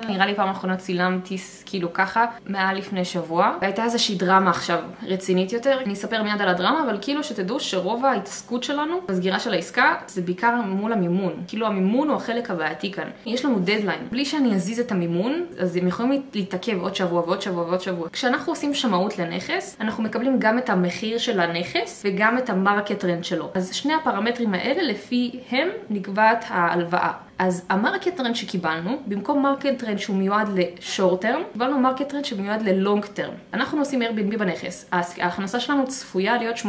נראה לי פעם האחרונה צילמתי כאילו ככה, מעל לפני שבוע. והייתה איזושהי דרמה עכשיו רצינית יותר. אני אספר מיד על הדרמה, אבל כאילו שתדעו שרוב ההתעסקות שלנו בסגירה של העסקה זה בעיקר מול המימון. כאילו המימון הוא החלק הבעייתי כאן. יש לנו דדליין. בלי שאני אזיז את המימון, אז הם יכולים להתעכב עוד שבוע ועוד שבוע ועוד שבוע. כשאנחנו עושים שמאות לנכס, אנחנו מקבלים גם את המחיר של הנכס וגם את המרקט רנט שלו. אז שני הפרמטרים האלה לפיהם נקבעת ההלוואה. אז המרקט טרנד שקיבלנו, במקום מרקט טרנד שהוא מיועד לשורט טרם, קיבלנו מרקט טרנד שמיועד ללונג טרם. אנחנו עושים Airbnb בנכס, ההכנסה שלנו צפויה להיות $8,000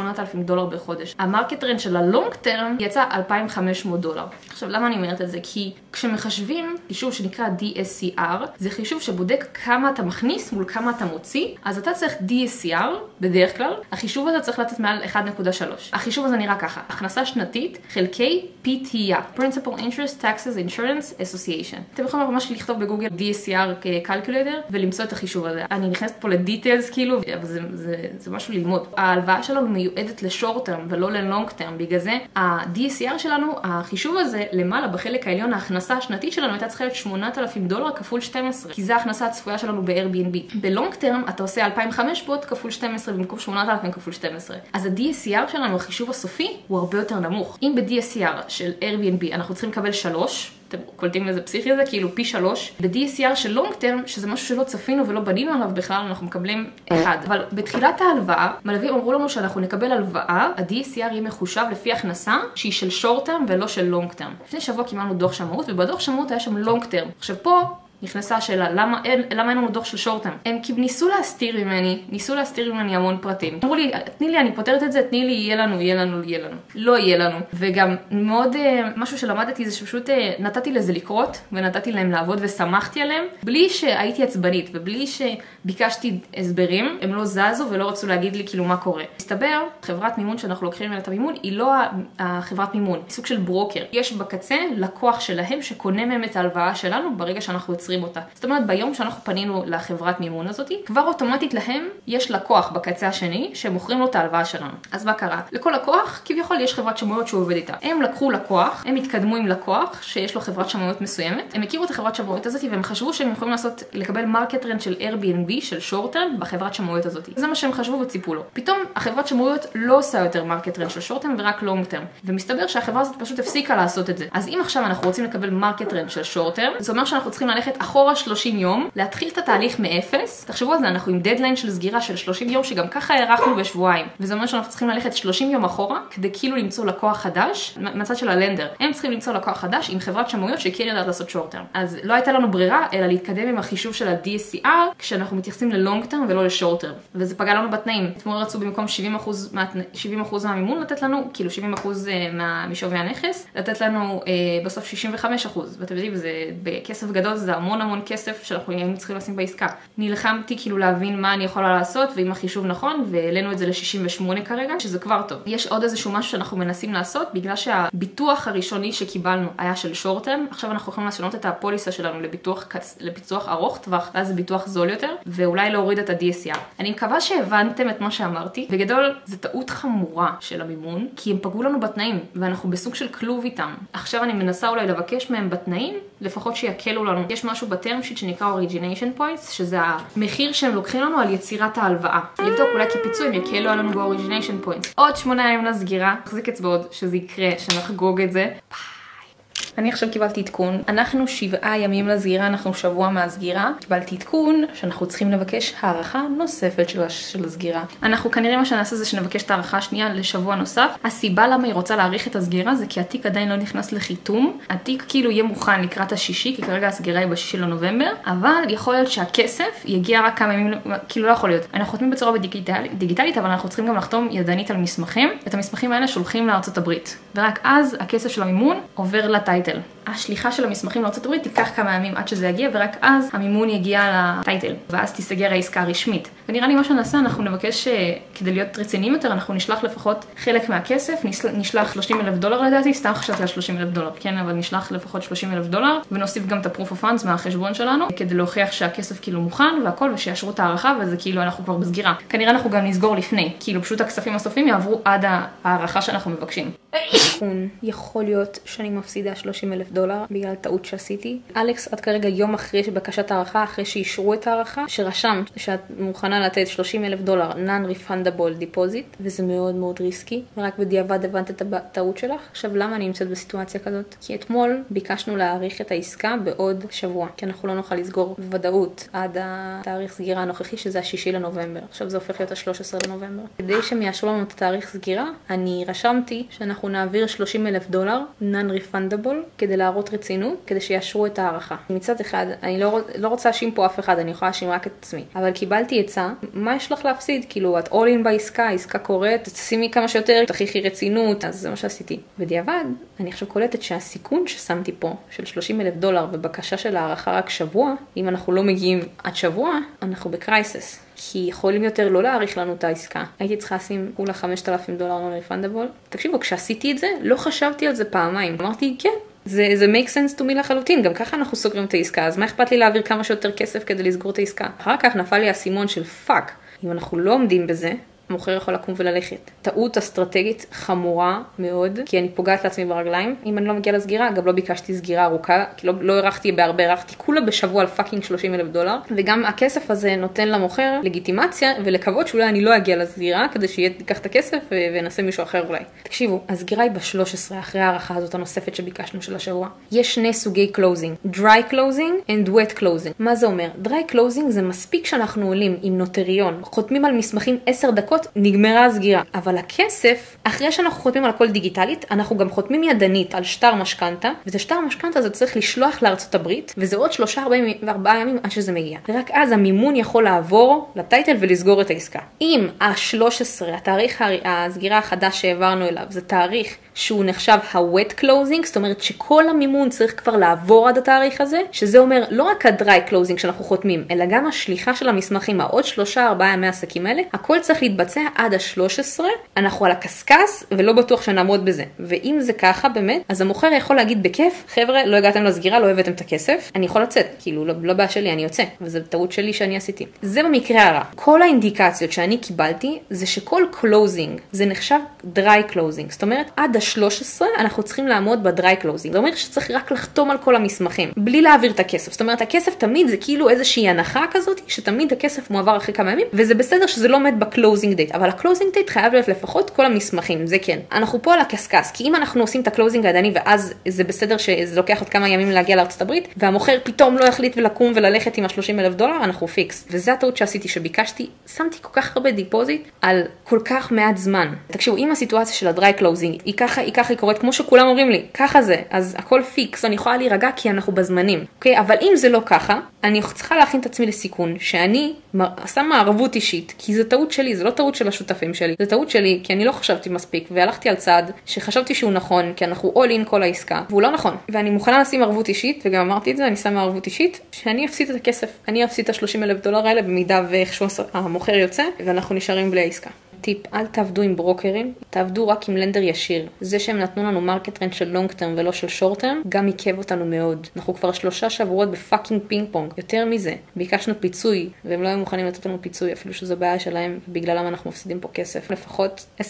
בחודש. המרקט טרנד של הלונג טרם יצא $2,500. עכשיו, למה אני אומרת את זה? כי כשמחשבים חישוב שנקרא DSCR, זה חישוב שבודק כמה אתה מכניס מול כמה אתה מוציא, אז אתה צריך DSCR, בדרך כלל, החישוב הזה צריך לתת מעל 1.3. החישוב הזה נראה ככה, הכנסה שנתית חלקי PTIA, Principal Interest Taxes Insurance Association. אתם יכולים ממש לכתוב בגוגל DSCR כקלקולטר ולמצוא את החישוב הזה. אני נכנסת פה לדיטיילס כאילו, אבל זה משהו ללמוד. ההלוואה שלנו מיועדת לשורט טרם ולא ללונג טרם. בגלל זה ה-DSCR שלנו, החישוב הזה למעלה בחלק העליון ההכנסה ההכנסה השנתית שלנו הייתה צריכה להיות $8,000 כפול 12, כי זה ההכנסה הצפויה שלנו ב-Airbnb. בלונג טרם אתה עושה 2,500 כפול 12 במקום 8,000 כפול 12. אז ה-DSCR שלנו, החישוב הסופי, הוא הרבה יותר נמוך. אם ב-DSCR של Airbnb אנחנו צריכים לקבל 3, אתם קולטים איזה פסיכי זה? כאילו פי 3. ב-DSCR של לונג טרם, שזה משהו שלא צפינו ולא בנינו עליו בכלל, אנחנו מקבלים 1. אבל בתחילת ההלוואה, מלווים אמרו לנו שאנחנו נקבל הלוואה, ה-DSCR יהיה מחושב לפי הכנסה שהיא של שורט טרם ולא של לונג טרם. לפני שבוע קיבלנו דוח שמאות, ובדוח שמאות היה שם לונג טרם. עכשיו פה נכנסה השאלה, למה אין לנו דוח של שורט-טרם? הם ניסו להסתיר ממני המון פרטים. אמרו לי, תני לי, אני פותרת את זה, תני לי, יהיה לנו. לא יהיה לנו. וגם מאוד משהו שלמדתי זה שפשוט נתתי לזה לקרות, ונתתי להם לעבוד ושמחתי עליהם, בלי שהייתי עצבנית, ובלי שביקשתי הסברים, הם לא זזו ולא רצו להגיד לי כאילו מה קורה. מסתבר, חברת מימון שאנחנו לוקחים את המימון, היא לא החברת מימון, היא סוג של ברוקר. יש בקצה לקוח שלהם שקונה מהם את ההלוואה שלנו ברגע שאנחנו אותה. זאת אומרת, ביום שאנחנו פנינו לחברת מימון הזאת, כבר אוטומטית להם יש לקוח בקצה השני שמוכרים לו את ההלוואה שלנו. אז מה קרה? לכל לקוח, כביכול יש חברת שמויות שהוא עובד איתה. הם לקחו לקוח, הם התקדמו עם לקוח שיש לו חברת שמויות מסוימת, הם הכירו את החברת שמויות הזאת והם חשבו שהם יכולים לקבל מרקט רנט של Airbnb, של שורט-טרם, בחברת שמויות הזאת. זה מה שהם חשבו וציפו לו. פתאום החברת שמויות לא עושה יותר מרקט רנט של שורט-טרם ורק לונג-טרם. ומסתבר שהחברה הזאת פשוט הפסיקה לעשות את זה. אז אם עכשיו אנחנו רוצים לקבל מרקט רנט של שורט-טרם, זה אומר שאנחנו צריכים ללכת אחורה 30 יום, להתחיל את התהליך מאפס. תחשבו על זה, אנחנו עם דדליין של סגירה של 30 יום, שגם ככה הערכנו בשבועיים. וזה אומר שאנחנו צריכים ללכת 30 יום אחורה, כדי כאילו למצוא לקוח חדש, מצד של הלנדר. הם צריכים למצוא לקוח חדש עם חברת שמויות שכן יודעת לעשות שורט טרם. אז לא הייתה לנו ברירה, אלא להתקדם עם החישוב של ה-DSCR, כשאנחנו מתייחסים ללונג טרם ולא לשורט טרם. וזה פגע לנו בתנאים. אתמול רצו במקום 70% מהמימון לתת לנו, כאילו 70% משווי הנכס, לתת לנו בסוף 65%. ואתם יודעים, זה בכסף גדול, זה המון כסף שאנחנו היינו צריכים לשים בעסקה. נלחמתי כאילו להבין מה אני יכולה לעשות, ואם החישוב נכון, והעלינו את זה ל-68 כרגע, שזה כבר טוב. יש עוד איזשהו משהו שאנחנו מנסים לעשות, בגלל שהביטוח הראשוני שקיבלנו היה של שורט-טרם, עכשיו אנחנו יכולים לשנות את הפוליסה שלנו לביטוח ארוך טווח, ואז זה ביטוח זול יותר, ואולי להוריד את ה-DSCR. אני מקווה שהבנתם את מה שאמרתי. בגדול, זו טעות חמורה של המימון, כי הם פגעו לנו בתנאים, ואנחנו בסוג של כלוב איתם. עכשיו אני מנסה אולי לבקש מהם בתנאים, לפחות שיקלו לנו. יש משהו בטרם שיט שנקרא Origination Points, שזה המחיר שהם לוקחים לנו על יצירת ההלוואה. לבדוק אולי כפיצוי הם יקלו עלינו ב-Origination Points. עוד 8 ימים לסגירה, מחזיק אצבעות שזה יקרה, שנחגוג את זה. אני עכשיו קיבלתי עדכון, אנחנו 7 ימים לסגירה, אנחנו שבוע מהסגירה. קיבלתי עדכון שאנחנו צריכים לבקש הערכה נוספת של הסגירה. אנחנו כנראה מה שנעשה זה שנבקש את הערכה השנייה לשבוע נוסף. הסיבה למה היא רוצה להאריך את הסגירה זה כי התיק עדיין לא נכנס לחיתום. התיק כאילו יהיה מוכן לקראת השישי, כי כרגע הסגירה היא ב6 לנובמבר, אבל יכול להיות שהכסף יגיע רק כמה ימים, כאילו לא יכול להיות. אנחנו חותמים בצורה דיגיטלית, אבל אנחנו צריכים גם לחתום ידנית על מסמכים. את המסמכים האלה שולחים לארצות הברית, ורק אז הכסף של המימון עובר לטייטל. השליחה של המסמכים לארצות הברית תיקח כמה ימים עד שזה יגיע, ורק אז המימון יגיע לטייטל, ואז תיסגר העסקה הרשמית. ונראה לי מה שנעשה, אנחנו נבקש, כדי להיות רציניים יותר, אנחנו נשלח לפחות חלק מהכסף, נשלח $30,000 לדעתי, סתם חשבתי על $30,000, כן, אבל נשלח לפחות $30,000, ונוסיף גם את ה-proof of funds מהחשבון שלנו, כדי להוכיח שהכסף כאילו מוכן והכל, ושיאשרו את הערכה, וזה כאילו אנחנו כבר בסגירה. כנראה אנחנו גם נסגור לפני, כאילו פשוט הכספים הסופיים יעברו עד הערכה שאנחנו מבקשים. יכול להיות שאני מפסידה $30,000 בגלל טעות שעשיתי. אלכס, עד כרגע יום אחרי שבקשת הערכה, אחרי שאישרו את הערכה, שרשם שאת מוכנה לתת $30,000 non-refundable deposit, וזה מאוד מאוד ריסקי, ורק בדיעבד הבנת את הטעות שלך. עכשיו, למה אני נמצאת בסיטואציה כזאת? כי אתמול ביקשנו להאריך את העסקה בעוד שבוע, כי אנחנו לא נוכל לסגור בוודאות עד התאריך סגירה הנוכחי, שזה ה6 לנובמבר. עכשיו זה הופך להיות ה13 לנובמבר. כדי שהם יאשרו לנו את התאריך סגירה, אני רשמתי שאנחנו נעביר $30,000 non-refundable, כדי להראות רצינות, כדי שיאשרו את הערכה. מצד אחד, אני לא רוצה להאשים פה אף אחד, אני יכולה להאשים רק את עצמי. אבל קיבלתי עצה, מה יש לך להפסיד? כאילו, את all in בעסקה, העסקה קורית, תשימי כמה שיותר, תכריחי רצינות, אז זה מה שעשיתי. בדיעבד, אני עכשיו קולטת שהסיכון ששמתי פה, של $30,000 ובקשה של הערכה רק שבוע, אם אנחנו לא מגיעים עד שבוע, אנחנו בקרייסס. כי יכולים יותר לא להאריך לנו את העסקה. הייתי צריכה לשים כולה $5,000 non-refundable. תקשיבו, כשעשיתי את זה, לא חשבתי על זה פעמיים. אמרתי, כן, זה make sense to me לחלוטין. גם ככה אנחנו סוגרים את העסקה, אז מה אכפת לי להעביר כמה שיותר כסף כדי לסגור את העסקה? אחר כך נפל לי הסימון של פאק. אם אנחנו לא עומדים בזה, המוכר יכול לקום וללכת. טעות אסטרטגית חמורה מאוד, כי אני פוגעת לעצמי ברגליים. אם אני לא מגיעה לסגירה, גם לא ביקשתי סגירה ארוכה, כי לא הרחתי בהרבה, הרחתי כולה בשבוע על פאקינג $30,000. וגם הכסף הזה נותן למוכר לגיטימציה, ולקוות שאולי אני לא אגיע לסגירה, כדי שיקח את הכסף ונעשה מישהו אחר אולי. תקשיבו, הסגירה היא ב-13, אחרי הערכה הזאת הנוספת שביקשנו של השבוע. יש שני סוגי closing, dry closing and wet closing. מה זה אומר? dry closing זה מספיק שאנחנו עולים עם נוטריון, חותמים על מסמכים 10 דקות, נגמרה הסגירה. אבל הכסף, אחרי שאנחנו חותמים על הכל דיגיטלית, אנחנו גם חותמים ידנית על שטר משכנתה, וזה שטר משכנתה זה צריך לשלוח לארצות הברית, וזה עוד 3-4 ימים עד שזה מגיע. ורק אז המימון יכול לעבור לטייטל ולסגור את העסקה. אם ה-13, התאריך הסגירה החדש שהעברנו אליו, זה תאריך שהוא נחשב ה-wet closing, זאת אומרת שכל המימון צריך כבר לעבור עד התאריך הזה, שזה אומר לא רק ה-dry closing שאנחנו חותמים, אלא גם השליחה של המסמכים, העוד 3-4 ימי עסקים האלה, הכל צריך להתבצע עד ה-13, אנחנו על הקסקס ולא בטוח שנעמוד בזה. ואם זה ככה באמת, אז המוכר יכול להגיד בכיף, חבר'ה, לא הגעתם לסגירה, לא הבאתם את הכסף, אני יכול לצאת, כאילו לא בעיה שלי, אני יוצא, וזו טעות שלי שאני עשיתי. זה במקרה הרע. כל האינדיקציות שאני קיבלתי, זה שכל closing, זה נחשב dry closing, זאת אומרת, עד ה-13 אנחנו צריכים לעמוד ב-dry closing. זה אומר שצריך רק לחתום על כל המסמכים, בלי להעביר את הכסף. זאת אומרת, הכסף תמיד זה כאילו איזושהי הנחה כזאת, שתמיד הכסף מועבר אחרי כמה ימים, וזה בסדר שזה לא עומד ב-closing date, אבל ה-closing date חייב להיות לפחות כל המסמכים, זה כן. אנחנו פה על הקסקס, כי אם אנחנו עושים את ה-closing הידני, ואז זה בסדר שזה לוקח עוד כמה ימים להגיע לארצות הברית, והמוכר פתאום לא יחליט ולקום וללכת עם $30,000, אנחנו פיקס. וזה הטעות שעשיתי, שביקשתי, שמתי כל כך הרבה דיפוזיט על כל כך מעט זמן. תקשיבו, אם הסיטואציה של ה-dry closing היא ככה היא קורית, כמו שכולם אומרים לי, ככה זה, אז הכל פיקס, אני יכולה להירגע כי אנחנו בזמנים. אוקיי? אבל אם זה לא ככה, אני צריכה להכין את עצמי לסיכון, שאני שמה ערבות אישית, כי זו טעות שלי, זו לא טעות של השותפים שלי, זו טעות שלי, כי אני לא חשבתי מספיק, והלכתי על צעד שחשבתי שהוא נכון, כי אנחנו all in כל העסקה, והוא לא נכון. ואני מוכנה לשים ערבות אישית, וגם אמרתי את זה, אני שמה ערבות אישית, שאני אפסיד את הכסף, אני אפסיד את $30,000 האלה, במידה ואיכשהו המוכר יוצא, ואנחנו נשארים בלי העסקה. טיפ, אל תעבדו עם ברוקרים, תעבדו רק עם לנדר ישיר. זה שהם נתנו לנו מרקט רנט של לונג טרם ולא של שורט טרם, גם עיכב אותנו מאוד. אנחנו כבר 3 שבועות בפאקינג פינג פונג. יותר מזה, ביקשנו פיצוי, והם לא היו מוכנים לתת לנו פיצוי, אפילו שזו בעיה שלהם, ובגללם אנחנו מפסידים פה כסף. לפחות $10,000.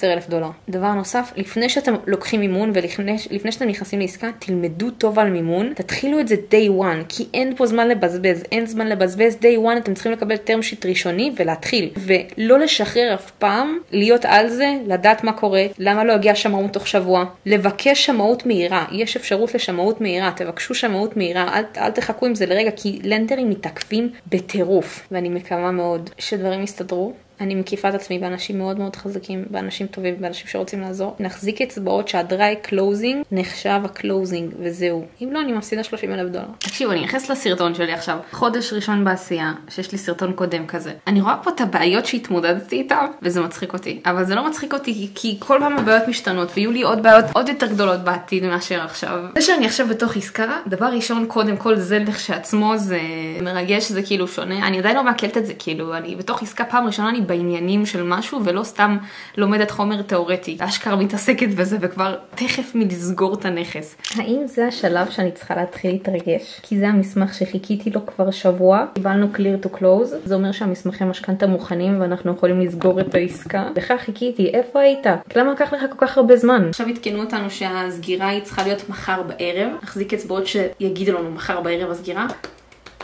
דבר נוסף, לפני שאתם לוקחים מימון, ולפני שאתם נכנסים לעסקה, תלמדו טוב על מימון, תתחילו את זה day one, כי אין פה זמן לבזבז, אין זמן לבזבז. day one אתם צריכים לקבל term sheet ראשוני ולהתחיל, ולא לשחרר אף פעם, להיות על זה, לדעת מה קורה, למה לא הגיע שמאות תוך שבוע, לבקש שמאות מהירה, יש אפשרות לשמאות מהירה, תבקשו שמאות מהירה, אל תחכו עם זה לרגע, כי לנדרים מתעכבים בטירוף, ואני מקווה מאוד שדברים יסתדרו. אני מקיפה את עצמי באנשים מאוד מאוד חזקים, באנשים טובים, באנשים שרוצים לעזור. נחזיק אצבעות שהדריי קלוזינג נחשב הקלוזינג, וזהו. אם לא, אני מפסידה $30,000. תקשיבו, אני נכנס לסרטון שלי עכשיו. חודש ראשון בעשייה, שיש לי סרטון קודם כזה. אני רואה פה את הבעיות שהתמודדתי איתן, וזה מצחיק אותי. אבל זה לא מצחיק אותי, כי כל פעם הבעיות משתנות, ויהיו לי עוד בעיות עוד יותר גדולות בעתיד מאשר עכשיו. זה שאני עכשיו בתוך עסקה, דבר ראשון, קודם כל זה לכשעצמו, זה מרגש, זה כאילו שונה. אני עדיין לא מעכלת את זה, כאילו, אני בתוך עסקה פעם ראשונה, אני בעניינים של משהו, ולא סתם לומדת חומר תיאורטי. אשכרה מתעסקת בזה, וכבר תכף מלסגור את הנכס. האם זה השלב שאני צריכה להתחיל להתרגש? כי זה המסמך שחיכיתי לו כבר שבוע. קיבלנו clear to close. זה אומר שהמסמכי משכנתא מוכנים, ואנחנו יכולים לסגור את העסקה. וכך חיכיתי. איפה היית? למה לקח לך כל כך הרבה זמן? עכשיו התקנו אותנו שהסגירה היא צריכה להיות מחר בערב. נחזיק אצבעות שיגידו לנו מחר בערב הסגירה.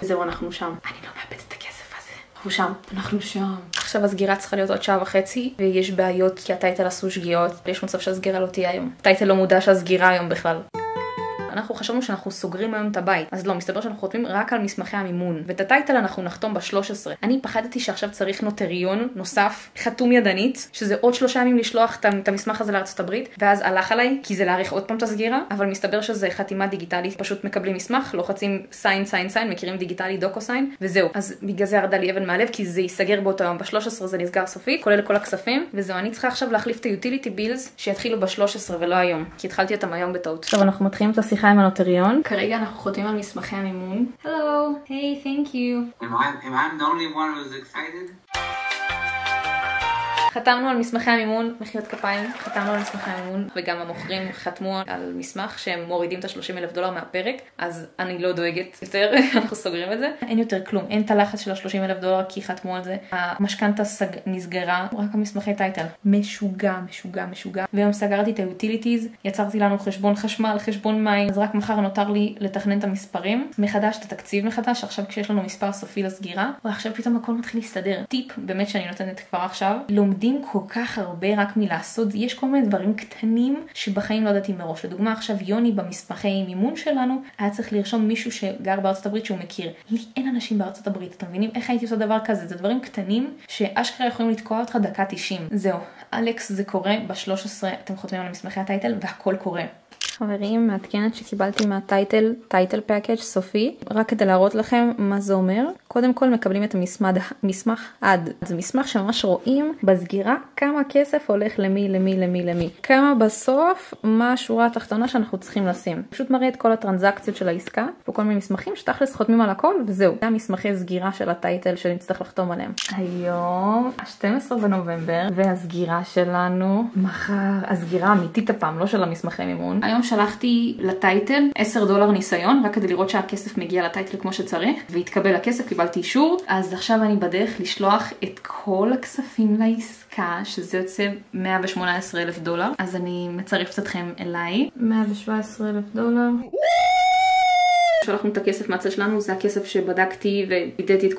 וזהו, אנחנו שם. אני לא מאבדת את הכסף הזה. אנחנו שם. עכשיו הסגירה צריכה להיות עוד 1.5 שעות, ויש בעיות כי הטייטל עשו שגיאות, ויש מצב שהסגירה לא תהיה היום. הטייטל לא מודע שהסגירה היום בכלל. אנחנו חשבנו שאנחנו סוגרים היום את הבית, אז לא, מסתבר שאנחנו חותמים רק על מסמכי המימון, ואת הטייטל אנחנו נחתום ב-13. אני פחדתי שעכשיו צריך נוטריון נוסף, חתום ידנית, שזה עוד 3 ימים לשלוח את המסמך הזה לארצות הברית, ואז הלך עליי, כי זה להאריך עוד פעם את הסגירה, אבל מסתבר שזה חתימה דיגיטלית, פשוט מקבלים מסמך, לוחצים sign, מכירים דיגיטלי דוקו סיין, וזהו. אז בגלל זה ירדה לי אבן מהלב, כי זה ייסגר באותו יום. ב-13 זה נסגר סופית, כולל כל הכספים, וזהו, אני צריכה עכשיו להחליף את ה-utility bills שיתחילו ב-13 ולא היום, כי התחלתי אותם היום בטעות. טוב, אנחנו מתחילים את השיחה עם הנוטריון. כרגע אנחנו חותמים על מסמכי המימון. Hello, hey, thank you. Am I the only one who's excited? חתמנו על מסמכי המימון, מחיאות כפיים, חתמנו על מסמכי המימון, וגם המוכרים חתמו על מסמך שהם מורידים את $30,000 מהפרק, אז אני לא דואגת יותר, אנחנו סוגרים את זה. אין יותר כלום, אין את הלחץ של $30,000 כי חתמו על זה. המשכנתה נסגרה, רק המסמכי טייטל. משוגע. והיום סגרתי את היוטיליטיז, יצרתי לנו חשבון חשמל, חשבון מים, אז רק מחר נותר לי לתכנן את המספרים. מחדש, את התקציב מחדש, עכשיו כשיש לנו מספר סופי לסגירה, ועכשיו פתאום הכל מתחיל להסתדר. טיפ, באמת שאני נותנת כבר עכשיו, לומדים כל כך הרבה רק מלעשות, יש כל מיני דברים קטנים שבחיים לא ידעתי מראש. לדוגמה, עכשיו יוני במסמכי מימון שלנו, היה צריך לרשום מישהו שגר בארצות הברית שהוא מכיר. לי אין אנשים בארצות הברית, אתם מבינים איך הייתי עושה דבר כזה? זה דברים קטנים שאשכרה יכולים לתקוע אותך דקה 90. זהו, אלכס, זה קורה ב-13, אתם חותמים על מסמכי הטייטל והכל קורה. חברים, מעדכנת שקיבלתי מהטייטל, טייטל פאקאג' סופי, רק כדי להראות לכם מה זה אומר. קודם כל מקבלים את המסמך עד. זה מסמך שממש רואים בסגירה כמה כסף הולך למי. כמה בסוף, מה השורה התחתונה שאנחנו צריכים לשים. פשוט מראה את כל הטרנזקציות של העסקה, וכל מיני מסמכים שתכלס חותמים על הכל, וזהו. זה המסמכי סגירה של הטייטל שנצטרך לחתום עליהם. היום, 12 בנובמבר, והסגירה שלנו, מחר, הסגירה האמיתית הפעם, לא של המסמכי מימון. היום שלחתי לטייטל $10 ניסיון, רק כדי לראות שהכסף מגיע לטייטל כמו שצריך, והתקבל הכסף, קיבלתי אישור. אז עכשיו אני בדרך לשלוח את כל הכספים לעסקה, שזה יוצא $118,000. אז אני מצרפת אתכם אליי. $117,000. שלחנו את הכסף מהצד שלנו, זה הכסף שבדקתי ובידעתי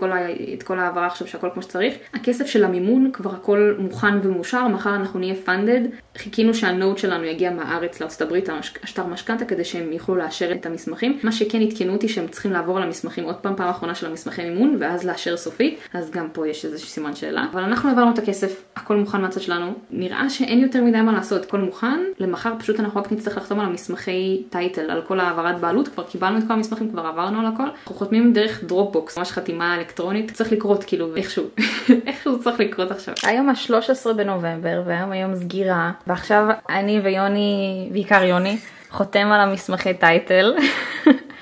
את כל העברה עכשיו שהכל כמו שצריך. הכסף של המימון כבר הכל מוכן ומאושר, מחר אנחנו נהיה funded. חיכינו שהנוט שלנו יגיע מהארץ לארצות הברית, השטר משכנתה, כדי שהם יוכלו לאשר את המסמכים. מה שכן התקנו אותי שהם צריכים לעבור על המסמכים עוד פעם אחרונה של המסמכי מימון, ואז לאשר סופי, אז גם פה יש איזשהו סימן שאלה. אבל אנחנו העברנו את הכסף, הכל מוכן מהצד שלנו. נראה שאין יותר מדי מה לעשות, הכל מוכן. למחר פשוט אנחנו רק נצטרך לחתום על המסמכי טייטל, על כל העברת בעלות, כבר קיבלנו את כל המסמכים, כבר עברנו על הכל. אנחנו חותמים דרך דרופבוקס, ממש חתימה אלקטרונית. צריך לקרות כאילו, איכשהו צריך לקרות עכשיו. היום ה-13 בנובמבר, והיום סגירה. ועכשיו אני ויוני, בעיקר יוני, חותם על המסמכי טייטל.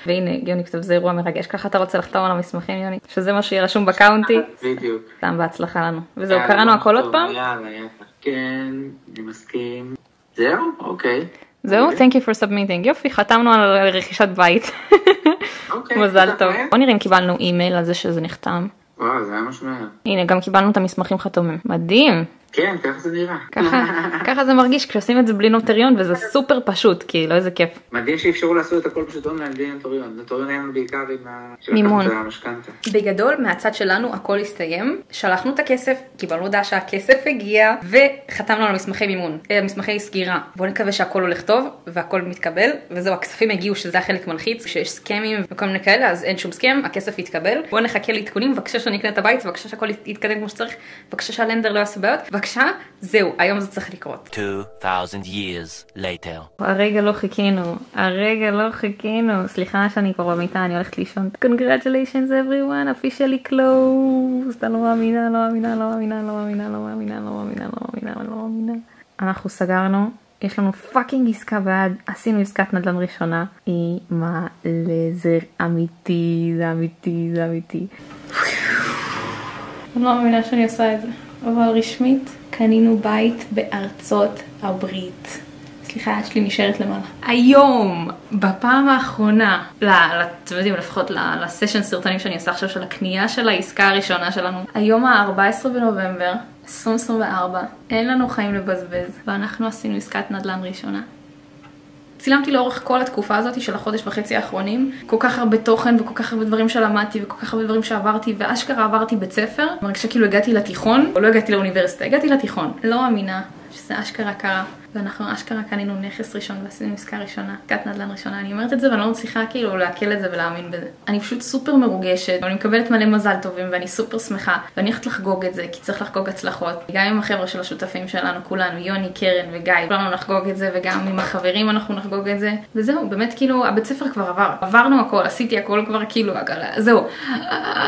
והנה, יוני כתב, זה אירוע מרגש. ככה אתה רוצה לחתום על המסמכים, יוני? שזה מה שיהיה רשום בקאונטי. בדיוק. סתם בהצלחה לנו. וזהו, קראנו הכל עוד פעם? יאללה. כן, אני מסכים. זהו? אוקיי. זהו, thank you for submitting. יופי, חתמנו על רכישת בית. מזל טוב. בוא נראה אם קיבלנו אימייל על זה שזה נחתם. וואו, זה היה משהו מהר. הנה, גם קיבלנו את המסמכים חתומים. מדהים. כן, ככה זה נראה. ככה זה מרגיש כשעושים את זה בלי נוטריון, וזה סופר פשוט, כאילו, איזה כיף. מדהים שאפשרו לעשות את הכל פשוט אונליין בלי נוטריון. נוטריון היה לנו בעיקר עם מימון. המשכנתה. בגדול, מהצד שלנו הכל הסתיים, שלחנו את הכסף, קיבלנו הודעה שהכסף הגיע, וחתמנו על מסמכי מימון, מסמכי סגירה. בואו נקווה שהכל הולך טוב, והכל מתקבל, וזהו, הכספים הגיעו, שזה החלק מלחיץ, כשיש סקמים וכל מיני כאלה, אז אין שום סקם, הכסף יתקבל. בואו נחכה לעדכונים, בבקשה שאני אקנה את הבית, בבקשה שהכל יתקדם כמו שצריך, בבקשה שהלנדר לא יעשה בעיות, בבקשה, זהו, היום זה צריך לקרות. 2,000 years later. הרגע לא חיכינו. סליחה שאני כבר במיטה, אני הולכת לישון. Congratulations everyone, officially closed. אתה לא מאמינה. אנחנו סגרנו, יש לנו פאקינג עסקה בעד, עשינו עסקת נדל"ן ראשונה. מה לזה אמיתי, זה אמיתי. אני לא מאמינה שאני עושה את זה. אבל רשמית, קנינו בית בארצות הברית. סליחה, יש לי נשארת למעלה. היום, בפעם האחרונה, אתם יודעים, לפחות לסשן סרטונים שאני עושה עכשיו של הקנייה של העסקה הראשונה שלנו, היום ה-14 בנובמבר, 2024, אין לנו חיים לבזבז, ואנחנו עשינו עסקת נדל"ן ראשונה. צילמתי לאורך כל התקופה הזאת של החודש וחצי האחרונים, כל כך הרבה תוכן וכל כך הרבה דברים שלמדתי וכל כך הרבה דברים שעברתי, ואשכרה עברתי בית ספר, מרגישה כאילו הגעתי לתיכון, או לא הגעתי לאוניברסיטה, הגעתי לתיכון. לא מאמינה שזה אשכרה קרה, ואנחנו אשכרה קנינו נכס ראשון ועשינו עסקה ראשונה, עסקת נדל"ן ראשונה. אני אומרת את זה ואני לא מצליחה כאילו להקל את זה ולהאמין בזה. אני פשוט סופר מרוגשת, ואני מקבלת מלא מזל טובים ואני סופר שמחה, ואני הולכת לחגוג את זה, כי צריך לחגוג הצלחות. גם עם החבר'ה של השותפים שלנו, כולנו, יוני, קרן וגיא, כולנו נחגוג את זה, וגם עם החברים אנחנו נחגוג את זה. וזהו, באמת כאילו, הבית ספר כבר עברנו הכל, עשיתי הכל כבר כאילו, זהו.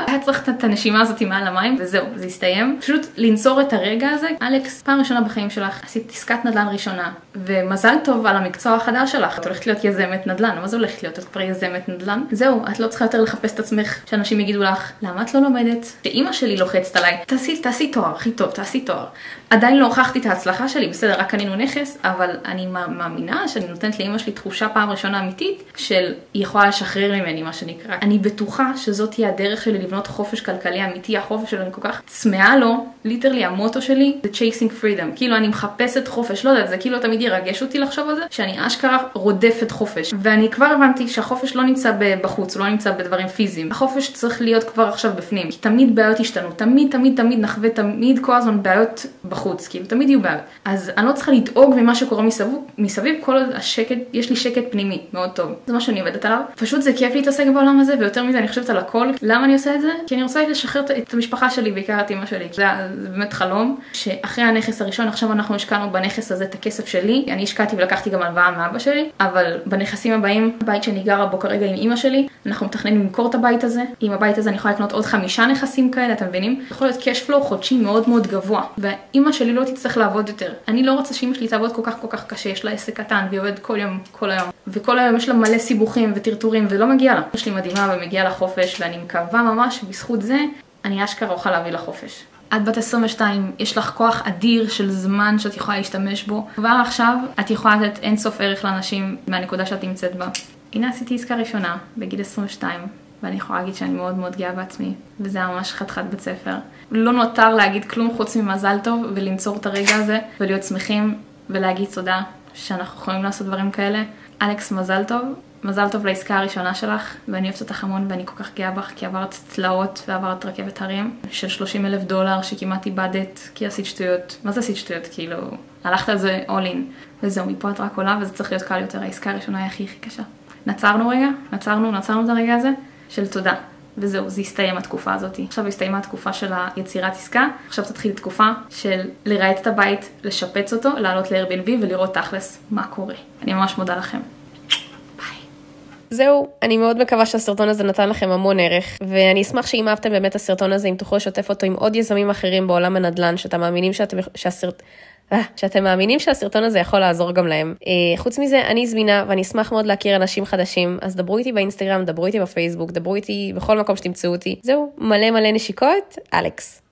היה צריך את הנשימה הזאת מעל המים, וזהו, זה הסתיים. פשוט לנצור את הרגע הזה. אלכס, פעם ראשונה בחיים שלך, עשית עסקת נדל"ן ראשונה, ומזל טוב על המקצוע החדש שלך. את הולכת להיות יזמת נדל"ן. מה זה הולכת להיות? את כבר יזמת נדל"ן? זהו, את לא צריכה יותר לחפש את עצמך שאנשים יגידו לך, למה את לא לומדת? שאמא שלי לוחצת עליי, תעשי תואר, הכי טוב, תעשי תואר. עדיין לא הוכחתי את ההצלחה שלי, בסדר, רק קנינו נכס, אבל אני מאמינה שאני נותנת לאמא שלי תחושה פעם ראשונה אמיתית, של היא יכולה לשחרר ממני, מה שנקרא. אני בטוחה שזאת תהיה הדרך שלי לבנות חופש כלכלי אמיתי, החופש שלי אני כל כך צמאה לו, ליטרלי המוטו שלי, זה chasing freedom. כאילו אני מחפשת חופש, לא יודעת, זה כאילו תמיד ירגש אותי לחשוב על זה, שאני אשכרה רודפת חופש. ואני כבר הבנתי שהחופש לא נמצא בחוץ, הוא לא נמצא בדברים פיזיים. החופש צריך להיות כבר עכשיו בפנים, כי תמיד בעיות ישתנו, תמיד נחווה תמיד כל הזמן בעיות בחוץ, כאילו תמיד יהיו בעיות. אז אני לא צריכה לדאוג ממה שקורה מסביב, כל השקט, יש לי שקט פנימי, מאוד טוב. זה מה שאני עובדת עליו. פשוט זה כיף להתעסק בעולם הזה, ויותר מזה אני חושבת על הכל. למה אני עושה את זה? כי אני רוצה לשחרר את המשפחה שלי, בעיקר את אמא שלי. זה באמת חלום, שאחרי הנכס הראשון, עכשיו אנחנו השקענו בנכס הזה את הכסף שלי. אני השקעתי ולקחתי גם הלוואה מאבא שלי, אבל בנכסים הבאים, הבית שאני גרה בו כרגע עם אמא שלי, אנחנו מתכננים למכור את הבית הזה. עם הבית הזה אני יכולה לקנות עוד 5 נכסים כאלה, אתם מבינים? יכול להיות cash flow חודשי מאוד מאוד גבוה. ואמא שלי לא תצטרך לעבוד יותר. אני לא רוצה שאמא שלי תעבוד כל כך קשה. יש לה עסק קטן והיא עובדת כל היום. וכל היום יש לה מלא סיבוכים וטרטורים ולא מגיע לה. יש לי מדהימה ומגיע לה חופש, ואני מקווה ממש שבזכות זה אני אשכרה אוכל להביא לה חופש. את בת 22, יש לך כוח אדיר של זמן שאת יכולה להשתמש בו. כבר עכשיו את יכולה לתת אינסוף ערך לאנשים מהנקודה שאת נמצאת בה. הנה עשיתי עסקה ראשונה בגיל 22, ואני יכולה להגיד שאני מאוד מאוד גאה בעצמי, וזה ממש חתיכת בית ספר. לא נותר להגיד כלום חוץ ממזל טוב ולנצור את הרגע הזה ולהיות שמחים ולהגיד תודה שאנחנו יכולים לעשות דברים כאלה. אלכס, מזל טוב לעסקה הראשונה שלך, ואני אוהבת אותך המון ואני כל כך גאה בך, כי עברת תלאות ועברת רכבת הרים של $30,000 שכמעט איבדת, כי עשית שטויות. מה זה עשית שטויות? כאילו, הלכת על זה all in, וזהו, מפה את רק עולה, וזה צריך להיות קל יותר. העסקה הראשונה היא הכי קשה. נצרנו את הרגע הזה של תודה. וזהו, זה הסתיים התקופה הזאת. עכשיו הסתיימה התקופה של היצירת עסקה, עכשיו תתחיל תקופה של לראות את הבית, לשפץ אותו, לעלות ל-Airbnb ולראות תכלס מה קורה. אני ממש מודה לכם. זהו, אני מאוד מקווה שהסרטון הזה נתן לכם המון ערך, ואני אשמח שאם אהבתם באמת הסרטון הזה, אם תוכלו לשתף אותו עם עוד יזמים אחרים בעולם הנדל"ן, שאתם מאמינים שהסרטון הזה יכול לעזור גם להם. חוץ מזה, אני זמינה, ואני אשמח מאוד להכיר אנשים חדשים, אז דברו איתי באינסטגרם, דברו איתי בפייסבוק, דברו איתי בכל מקום שתמצאו אותי. זהו, מלא נשיקות, אלכס.